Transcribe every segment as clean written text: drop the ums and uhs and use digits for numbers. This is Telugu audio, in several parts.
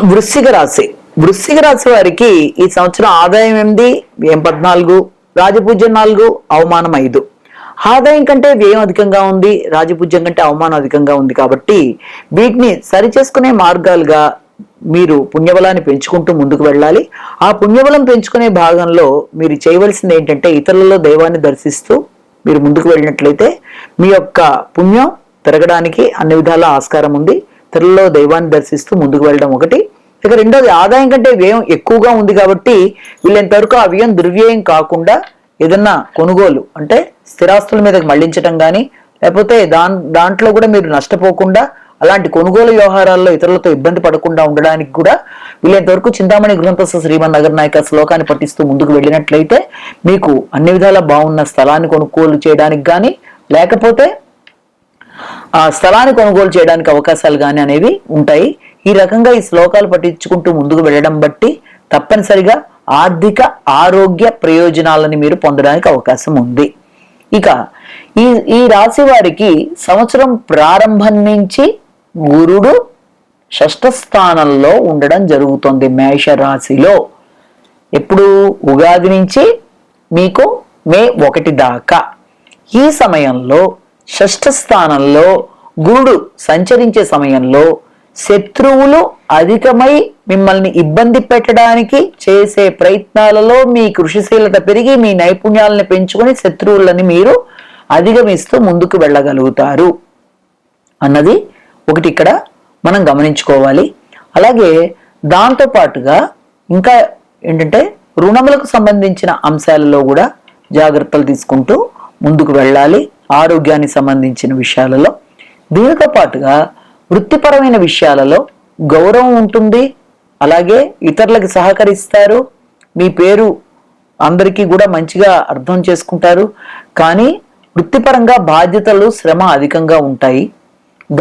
వృశ్చిక రాశి. వృశ్చిక రాశి వారికి ఈ సంవత్సరం ఆదాయం 8, వ్యయం 14, రాజపూజ్యం 4, అవమానం 5. ఆదాయం కంటే వ్యయం అధికంగా ఉంది, రాజపూజ్యం కంటే అవమానం అధికంగా ఉంది. కాబట్టి వీటిని సరిచేసుకునే మార్గాలుగా మీరు పుణ్యబలాన్ని పెంచుకుంటూ ముందుకు వెళ్ళాలి. ఆ పుణ్యబలం పెంచుకునే భాగంలో మీరు చేయవలసింది ఏంటంటే, ఇతరులలో దైవాన్ని దర్శిస్తూ మీరు ముందుకు వెళ్ళినట్లయితే మీ యొక్క పుణ్యం పెరగడానికి అన్ని విధాల ఆస్కారం ఉంది. ఇతరులలో దైవాన్ని దర్శిస్తూ ముందుకు వెళ్ళడం ఒకటి. ఇక రెండోది, ఆదాయం కంటే వ్యయం ఎక్కువగా ఉంది కాబట్టి వీళ్ళంతవరకు ఆ వ్యయం దుర్వ్యయం కాకుండా ఏదన్నా కొనుగోలు అంటే స్థిరాస్తుల మీదకి మళ్లించడం కానీ, లేకపోతే దాంట్లో కూడా మీరు నష్టపోకుండా అలాంటి కొనుగోలు వ్యవహారాల్లో ఇతరులతో ఇబ్బంది పడకుండా ఉండడానికి కూడా వీళ్ళంతవరకు చింతామణి గృహంతస్థ శ్రీమన్ నగరనాయక శ్లోకాన్ని పఠిస్తూ ముందుకు వెళ్ళినట్లయితే మీకు అన్ని విధాలా బాగున్న స్థలాన్ని కొనుగోలు చేయడానికి కానీ, లేకపోతే ఆ స్థలాన్ని కొనుగోలు చేయడానికి అవకాశాలు కానీ అనేవి ఉంటాయి. ఈ రకంగా ఈ శ్లోకాలు పఠించుకుంటూ ముందుకు వెళ్ళడం బట్టి తప్పనిసరిగా ఆర్థిక ఆరోగ్య ప్రయోజనాలని మీరు పొందడానికి అవకాశం ఉంది. ఇక ఈ రాశి వారికి సంవత్సరం ప్రారంభం నుంచి గురుడు షష్ఠ స్థానంలో ఉండడం జరుగుతుంది మేష రాశిలో. ఎప్పుడు ఉగాది నుంచి మీకు మే 1 దాకా ఈ సమయంలో షష్ఠ స్థానంలో గురుడు సంచరించే సమయంలో శత్రువులు అధికమై మిమ్మల్ని ఇబ్బంది పెట్టడానికి చేసే ప్రయత్నాలలో మీ కృషిశీలత పెరిగి మీ నైపుణ్యాలను పెంచుకొని శత్రువులని మీరు అధిగమిస్తూ ముందుకు వెళ్ళగలుగుతారు అన్నది ఒకటి ఇక్కడ మనం గమనించుకోవాలి. అలాగే దాంతో పాటుగా ఇంకా ఏంటంటే రుణములకు సంబంధించిన అంశాలలో కూడా జాగ్రత్తలు తీసుకుంటూ ముందుకు వెళ్ళాలి. ఆరోగ్యానికి సంబంధించిన విషయాలలో, దీనితో పాటుగా వృత్తిపరమైన విషయాలలో గౌరవం ఉంటుంది. అలాగే ఇతరులకు సహకరిస్తారు, మీ పేరు అందరికీ కూడా మంచిగా అర్థం చేసుకుంటారు. కానీ వృత్తిపరంగా బాధ్యతలు, శ్రమ అధికంగా ఉంటాయి.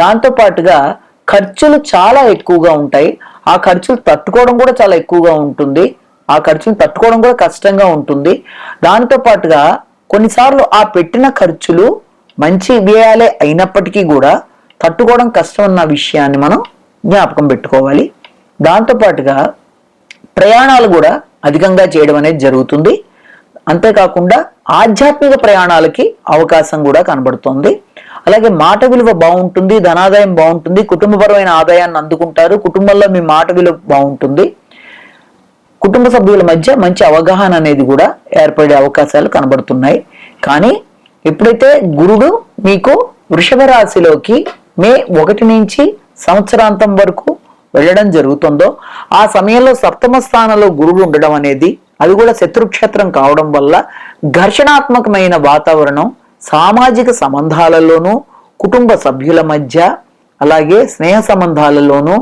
దాంతో పాటుగా ఖర్చులు చాలా ఎక్కువగా ఉంటాయి. ఆ ఖర్చులు తట్టుకోవడం కూడా చాలా ఎక్కువగా ఉంటుంది. ఆ ఖర్చులు తట్టుకోవడం కూడా కష్టంగా ఉంటుంది. దాంతో పాటుగా కొన్నిసార్లు ఆ పెట్టిన ఖర్చులు మంచి వ్యయాలే అయినప్పటికీ కూడా తట్టుకోవడం కష్టం అన్న విషయాన్ని మనం జ్ఞాపకం పెట్టుకోవాలి. దాంతోపాటుగా ప్రయాణాలు కూడా అధికంగా చేయడం అనేది జరుగుతుంది. అంతేకాకుండా ఆధ్యాత్మిక ప్రయాణాలకి అవకాశం కూడా కనబడుతుంది. అలాగే మాట విలువ బాగుంటుంది, ధనాదాయం బాగుంటుంది, కుటుంబపరమైన ఆదాయాన్ని అందుకుంటారు. కుటుంబంలో మీ మాట విలువ బాగుంటుంది. కుటుంబ సభ్యుల మధ్య మంచి అవగాహన అనేది కూడా ఏర్పడే అవకాశాలు కనబడుతున్నాయి. కానీ ఎప్పుడైతే గురుడు మీకు వృషభ రాశిలోకి మే 1 నుంచి సంవత్సరాంతం వరకు వెళ్ళడం జరుగుతుందో ఆ సమయంలో సప్తమ స్థానంలో గురుడు ఉండడం అనేది, అది కూడా శత్రుక్షేత్రం కావడం వల్ల ఘర్షణాత్మకమైన వాతావరణం సామాజిక సంబంధాలలోనూ, కుటుంబ సభ్యుల మధ్య, అలాగే స్నేహ సంబంధాలలోనూ,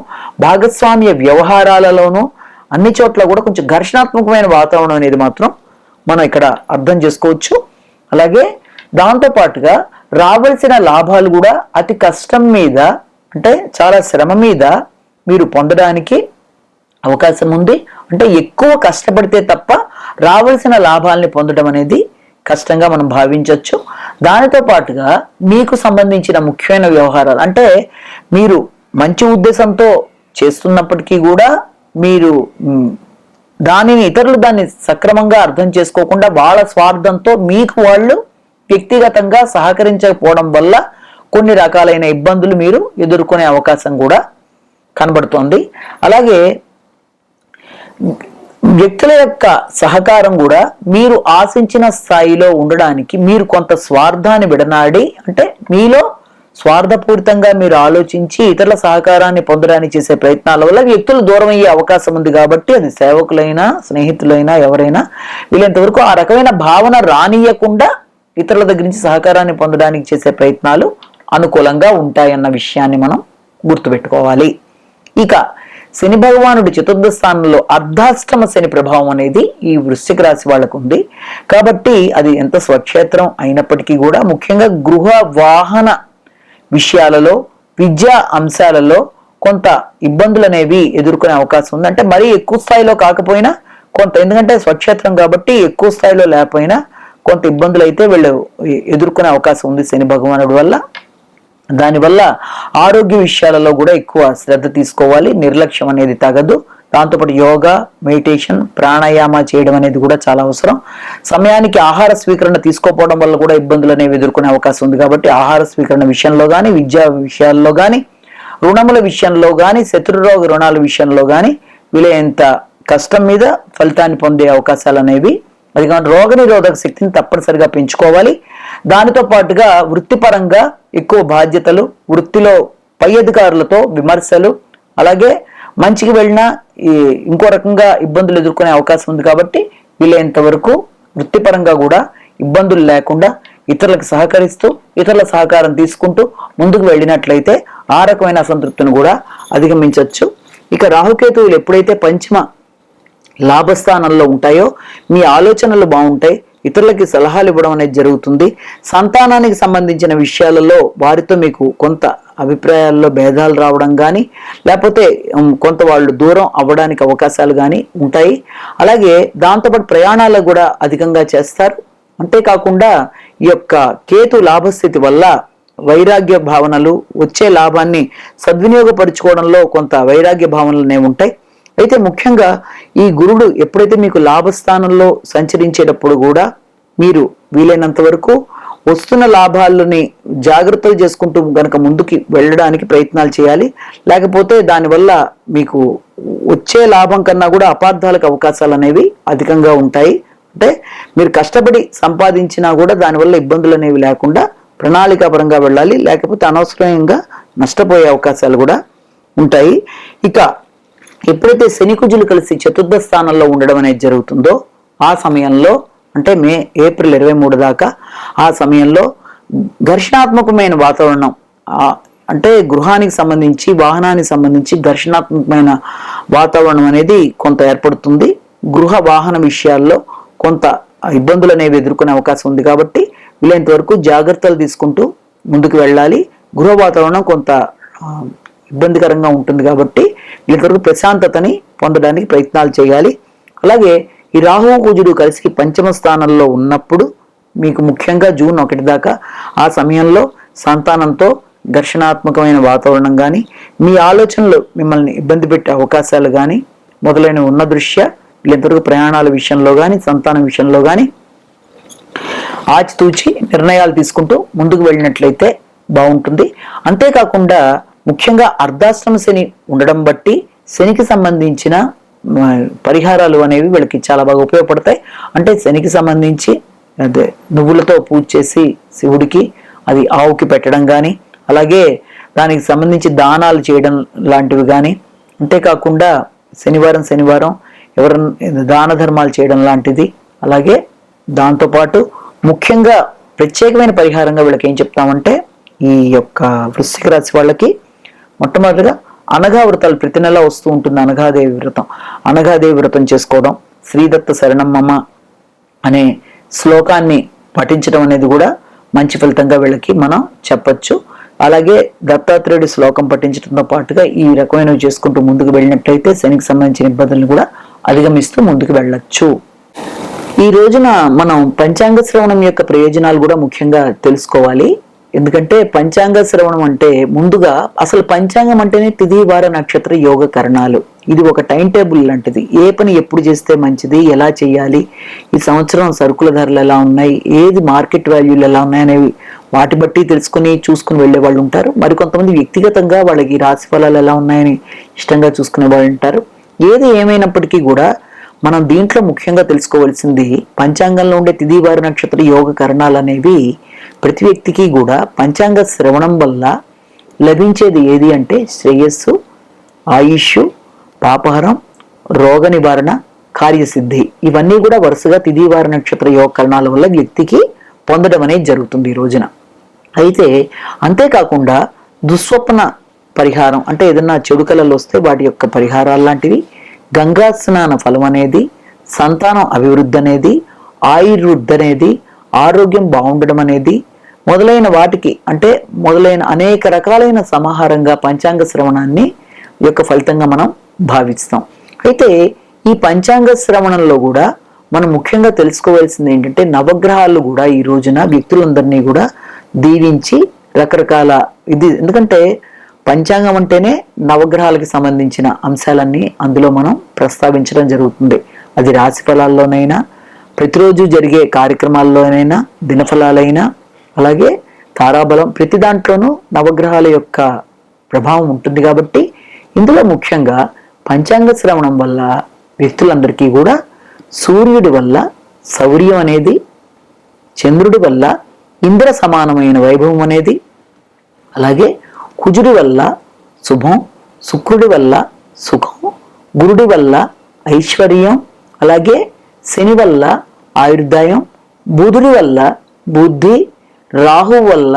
భాగస్వామ్య వ్యవహారాలలోనూ అన్ని చోట్ల కూడా కొంచెం ఘర్షణాత్మకమైన వాతావరణం అనేది మాత్రం మనం ఇక్కడ అర్థం చేసుకోవచ్చు. అలాగే దాంతో పాటుగా రావాల్సిన లాభాలు కూడా అతి కష్టం మీద, అంటే చాలా శ్రమ మీద మీరు పొందడానికి అవకాశం ఉంది. అంటే ఎక్కువ కష్టపడితే తప్ప రావాల్సిన లాభాలని పొందడం అనేది కష్టంగా మనం భావించవచ్చు. దానితో పాటుగా మీకు సంబంధించిన ముఖ్యమైన వ్యవహారాలు, అంటే మీరు మంచి ఉద్దేశంతో చేస్తున్నప్పటికీ కూడా మీరు ఇతరులు దాన్ని సక్రమంగా అర్థం చేసుకోకుండా వాళ్ళ స్వార్థంతో మీకు వాళ్ళు వ్యక్తిగతంగా సహకరించకపోవడం వల్ల కొన్ని రకాలైన ఇబ్బందులు మీరు ఎదుర్కొనే అవకాశం కూడా కనబడుతోంది. అలాగే వ్యక్తుల యొక్క సహకారం కూడా మీరు ఆశించిన స్థాయిలో ఉండడానికి మీరు కొంత స్వార్థాన్ని విడనాడి, అంటే మీలో స్వార్థపూరితంగా మీరు ఆలోచించి ఇతరుల సహకారాన్ని పొందడానికి చేసే ప్రయత్నాల వల్ల వ్యక్తులు దూరం అయ్యే అవకాశం ఉంది. కాబట్టి అది సేవకులైనా, స్నేహితులైనా, ఎవరైనా వీళ్ళంతవరకు ఆ రకమైన భావన రానియకుండా ఇతరుల దగ్గర నుంచి సహకారాన్ని పొందడానికి చేసే ప్రయత్నాలు అనుకూలంగా ఉంటాయన్న విషయాన్ని మనం గుర్తుపెట్టుకోవాలి. ఇక శని భగవానుడి చతుర్థ స్థానంలో అర్ధాష్టమ శని ప్రభావం అనేది ఈ వృశ్చిక రాశి వాళ్ళకు ఉంది. కాబట్టి అది ఎంత స్వక్షేత్రం అయినప్పటికీ కూడా ముఖ్యంగా గృహ వాహన విషయాలలో, విద్యా అంశాలలో కొంత ఇబ్బందులు అనేవి ఎదుర్కొనే అవకాశం ఉంది. అంటే మరీ ఎక్కువ స్థాయిలో కాకపోయినా కొంత, ఎందుకంటే స్వక్షేత్రం కాబట్టి ఎక్కువ స్థాయిలో లేకపోయినా కొంత ఇబ్బందులు అయితే వీళ్ళు ఎదుర్కొనే అవకాశం ఉంది శని భగవానుడి వల్ల. దానివల్ల ఆరోగ్య విషయాలలో కూడా ఎక్కువ శ్రద్ధ తీసుకోవాలి. నిర్లక్ష్యం అనేది తగదు. దాంతోపాటు యోగా, మెడిటేషన్, ప్రాణాయామ చేయడం అనేది కూడా చాలా అవసరం. సమయానికి ఆహార స్వీకరణ తీసుకోకపోవడం వల్ల కూడా ఇబ్బందులు అనేవి ఎదుర్కొనే అవకాశం ఉంది. కాబట్టి ఆహార స్వీకరణ విషయంలో కానీ, విద్యా విషయాల్లో కానీ, రుణముల విషయంలో కానీ, శత్రురోగ రుణాల విషయంలో కానీ వీలైనంత కష్టం మీద ఫలితాన్ని పొందే అవకాశాలు అనేవి అది. కాబట్టి రోగ నిరోధక శక్తిని తప్పనిసరిగా పెంచుకోవాలి. దానితో పాటుగా వృత్తిపరంగా ఎక్కువ బాధ్యతలు, వృత్తిలో పై అధికారులతో విమర్శలు, అలాగే మంచికి వెళ్ళినా ఇంకో రకంగా ఇబ్బందులు ఎదుర్కొనే అవకాశం ఉంది. కాబట్టి వీలైనంత వరకు వృత్తిపరంగా కూడా ఇబ్బందులు లేకుండా ఇతరులకు సహకరిస్తూ, ఇతరుల సహకారం తీసుకుంటూ ముందుకు వెళ్ళినట్లయితే ఆ రకమైన అసంతృప్తిని కూడా అధిగమించవచ్చు. ఇక రాహుకేతువులు ఎప్పుడైతే పంచమ లాభస్థానంలో ఉంటాయో మీ ఆలోచనలు బాగుంటాయి. ఇతరులకి సలహాలు ఇవ్వడం అనేది జరుగుతుంది. సంతానానికి సంబంధించిన విషయాలలో వారితో మీకు కొంత అభిప్రాయాల్లో భేదాలు రావడం కానీ, లేకపోతే కొంత వాళ్ళు దూరం అవ్వడానికి అవకాశాలు కానీ ఉంటాయి. అలాగే దాంతోపాటు ప్రయాణాలు కూడా అధికంగా చేస్తారు. అంతేకాకుండా ఈ యొక్క కేతు లాభస్థితి వల్ల వైరాగ్య భావనలు, వచ్చే లాభాన్ని సద్వినియోగపరుచుకోవడంలో కొంత వైరాగ్య భావనలు అనేవి ఉంటాయి. అయితే ముఖ్యంగా ఈ గురుడు ఎప్పుడైతే మీకు లాభస్థానంలో సంచరించేటప్పుడు కూడా మీరు వీలైనంత వరకు వస్తున్న లాభాలని జాగ్రత్తలు చేసుకుంటూ గనక ముందుకి వెళ్ళడానికి ప్రయత్నాలు చేయాలి. లేకపోతే దానివల్ల మీకు వచ్చే లాభం కన్నా కూడా అపార్థాలకు అవకాశాలు అనేవి అధికంగా ఉంటాయి. అంటే మీరు కష్టపడి సంపాదించినా కూడా దానివల్ల ఇబ్బందులు అనేవి లేకుండా ప్రణాళికాపరంగా వెళ్ళాలి. లేకపోతే అనవసరంగా నష్టపోయే అవకాశాలు కూడా ఉంటాయి. ఇక ఎప్పుడైతే శని కుజులు కలిసి చతుర్థ స్థానంలో ఉండడం అనేది జరుగుతుందో ఆ సమయంలో, అంటే ఏప్రిల్ 23 దాకా ఆ సమయంలో ఘర్షణాత్మకమైన వాతావరణం, అంటే గృహానికి సంబంధించి, వాహనానికి సంబంధించి ఘర్షణాత్మకమైన వాతావరణం అనేది కొంత ఏర్పడుతుంది. గృహ వాహన విషయాల్లో కొంత ఇబ్బందులు అనేవి ఎదుర్కొనే అవకాశం ఉంది. కాబట్టి వీలైనంత వరకు జాగ్రత్తలు తీసుకుంటూ ముందుకు వెళ్ళాలి. గృహ వాతావరణం కొంత ఇబ్బందికరంగా ఉంటుంది. కాబట్టి వీళ్ళంతవరకు ప్రశాంతతని పొందడానికి ప్రయత్నాలు చేయాలి. అలాగే ఈ రాహువు కుజుడు కలిసి పంచమ స్థానంలో ఉన్నప్పుడు మీకు ముఖ్యంగా జూన్ 1 దాకా ఆ సమయంలో సంతానంతో ఘర్షణాత్మకమైన వాతావరణం కానీ, మీ ఆలోచనలు మిమ్మల్ని ఇబ్బంది పెట్టే అవకాశాలు కానీ మొదలైన ఉన్న దృష్ట్యా వీళ్ళంతవరకు ప్రయాణాల విషయంలో కానీ, సంతానం విషయంలో కానీ ఆచితూచి నిర్ణయాలు తీసుకుంటూ ముందుకు వెళ్ళినట్లయితే బాగుంటుంది. అంతేకాకుండా ముఖ్యంగా అర్ధాశ్రమ శని ఉండడం బట్టి శనికి సంబంధించిన పరిహారాలు అనేవి వీళ్ళకి చాలా బాగా ఉపయోగపడతాయి. అంటే శనికి సంబంధించి అదే నువ్వులతో పూజ చేసి శివుడికి అది ఆవుకి పెట్టడం కానీ, అలాగే దానికి సంబంధించి దానాలు చేయడం లాంటివి కానీ, అంతేకాకుండా శనివారం ఎవరైనా దాన ధర్మాలు చేయడం లాంటిది. అలాగే దాంతోపాటు ముఖ్యంగా ప్రత్యేకమైన పరిహారంగా వీళ్ళకి ఏం చెప్తామంటే, ఈ యొక్క వృశ్చిక రాశి వాళ్ళకి మొట్టమొదటిగా అనఘా వ్రతాలు ప్రతి నెల వస్తూ ఉంటుంది. అనఘాదేవి వ్రతం చేసుకోవడం, శ్రీదత్త శరణం మమ అనే శ్లోకాన్ని పఠించడం అనేది కూడా మంచి ఫలితంగా వీళ్ళకి మనం చెప్పచ్చు. అలాగే దత్తాత్రేయుడి శ్లోకం పఠించడంతో పాటుగా ఈ రకమైనవి చేసుకుంటూ ముందుకు వెళ్ళినట్లయితే శనికి సంబంధించిన ఇబ్బందులను కూడా అధిగమిస్తూ ముందుకు వెళ్ళొచ్చు. ఈ రోజున మనం పంచాంగ శ్రవణం యొక్క ప్రయోజనాలు కూడా ముఖ్యంగా తెలుసుకోవాలి. ఎందుకంటే పంచాంగ శ్రవణం అంటే ముందుగా అసలు పంచాంగం అంటేనే తిథి వార నక్షత్ర యోగ కరణాలు. ఇది ఒక టైం టేబుల్ లాంటిది. ఏ పని ఎప్పుడు చేస్తే మంచిది, ఎలా చేయాలి, ఈ సంవత్సరం సరుకుల ధరలు ఎలా ఉన్నాయి, ఏది మార్కెట్ వాల్యూలు ఎలా ఉన్నాయి అనేవి వాటి బట్టి తెలుసుకుని చూసుకుని వెళ్ళే వాళ్ళు ఉంటారు. మరికొంతమంది వ్యక్తిగతంగా వాళ్ళకి రాశి ఫలాలు ఎలా ఉన్నాయని ఇష్టంగా చూసుకునే వాళ్ళు ఉంటారు. ఏది ఏమైనప్పటికీ కూడా మనం దీంట్లో ముఖ్యంగా తెలుసుకోవాల్సింది పంచాంగంలో ఉండే తిథి వార నక్షత్ర యోగ కరణాలు అనేవి ప్రతి వ్యక్తికి కూడా పంచాంగ శ్రవణం వల్ల లభించేది ఏది అంటే శ్రేయస్సు, ఆయుష్, పాపహరం, రోగ నివారణ, కార్యసిద్ధి. ఇవన్నీ కూడా వరుసగా తిథి వార నక్షత్ర యోగ కరణాల వల్ల వ్యక్తికి పొందడం అనేది జరుగుతుంది ఈ రోజున. అయితే అంతేకాకుండా దుస్వప్న పరిహారం, అంటే ఏదన్నా చెడు కళలు వస్తే వాటి యొక్క పరిహారాలు లాంటివి, గంగా స్నాన ఫలం అనేది, సంతానం అభివృద్ధి అనేది, ఆయుర్వృద్ధి అనేది, ఆరోగ్యం బాగుండడం అనేది మొదలైన వాటికి, అంటే మొదలైన అనేక రకాలైన సమాహారంగా పంచాంగ శ్రవణాన్ని యొక్క ఫలితంగా మనం భావిస్తాం. అయితే ఈ పంచాంగ శ్రవణంలో కూడా మనం ముఖ్యంగా తెలుసుకోవాల్సింది ఏంటంటే నవగ్రహాలు కూడా ఈ రోజున వ్యక్తులందరినీ కూడా దీవించి రకరకాల ఇది, ఎందుకంటే పంచాంగం అంటేనే నవగ్రహాలకి సంబంధించిన అంశాలన్నీ అందులో మనం ప్రస్తావించడం జరుగుతుంది. అది రాశి ఫలాల్లోనైనా, ప్రతిరోజు జరిగే కార్యక్రమాల్లోనైనా, దినఫలాలైనా, అలాగే తారాబలం, ప్రతి దాంట్లోనూ నవగ్రహాల యొక్క ప్రభావం ఉంటుంది. కాబట్టి ఇందులో ముఖ్యంగా పంచాంగ శ్రవణం వల్ల వ్యక్తులందరికీ కూడా సూర్యుడి వల్ల శౌర్యం అనేది, చంద్రుడి వల్ల ఇంద్ర సమానమైన వైభవం అనేది, అలాగే కుజుడి వల్ల శుభం, శుక్రుడి వల్ల సుఖం, గురుడి వల్ల ఐశ్వర్యం, అలాగే శని వల్ల ఆయుర్దాయం, బుధుడి వల్ల బుద్ధి, రాహు వల్ల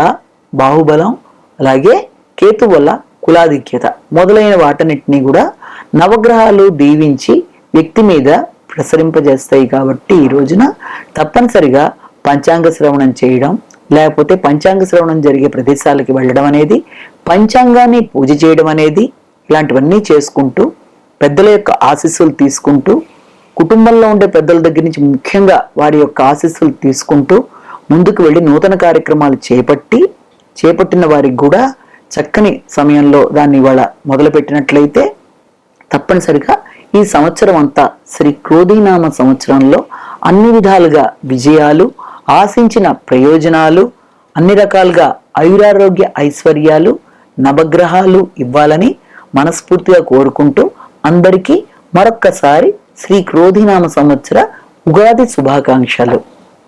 బాహుబలం, అలాగే కేతు వల్ల కులాధిక్యత మొదలైన వాటన్నిటినీ కూడా నవగ్రహాలు దీవించి వ్యక్తి మీద ప్రసరింపజేస్తాయి. కాబట్టి ఈ రోజున తప్పనిసరిగా పంచాంగ శ్రవణం చేయడం, లేకపోతే పంచాంగ శ్రవణం జరిగే ప్రదేశాలకి వెళ్ళడం అనేది, పంచాంగాన్ని పూజ చేయడం అనేది, ఇలాంటివన్నీ చేసుకుంటూ పెద్దల యొక్క ఆశీస్సులు తీసుకుంటూ, కుటుంబంలో ఉండే పెద్దల దగ్గర నుంచి ముఖ్యంగా వారి యొక్క ఆశీస్సులు తీసుకుంటూ ముందుకు వెళ్ళి నూతన కార్యక్రమాలు చేపట్టిన వారికి కూడా చక్కని సమయంలో దాన్ని ఇవాళ మొదలుపెట్టినట్లయితే తప్పనిసరిగా ఈ సంవత్సరం అంతా శ్రీ క్రోధీనామ సంవత్సరంలో అన్ని విధాలుగా విజయాలు, ఆశించిన ప్రయోజనాలు, అన్ని రకాలుగా ఆయురారోగ్య ఐశ్వర్యాలు నవగ్రహాలు ఇవ్వాలని మనస్ఫూర్తిగా కోరుకుంటూ అందరికీ మరొక్కసారి శ్రీ క్రోధీనామ సంవత్సర ఉగాది శుభాకాంక్షలు.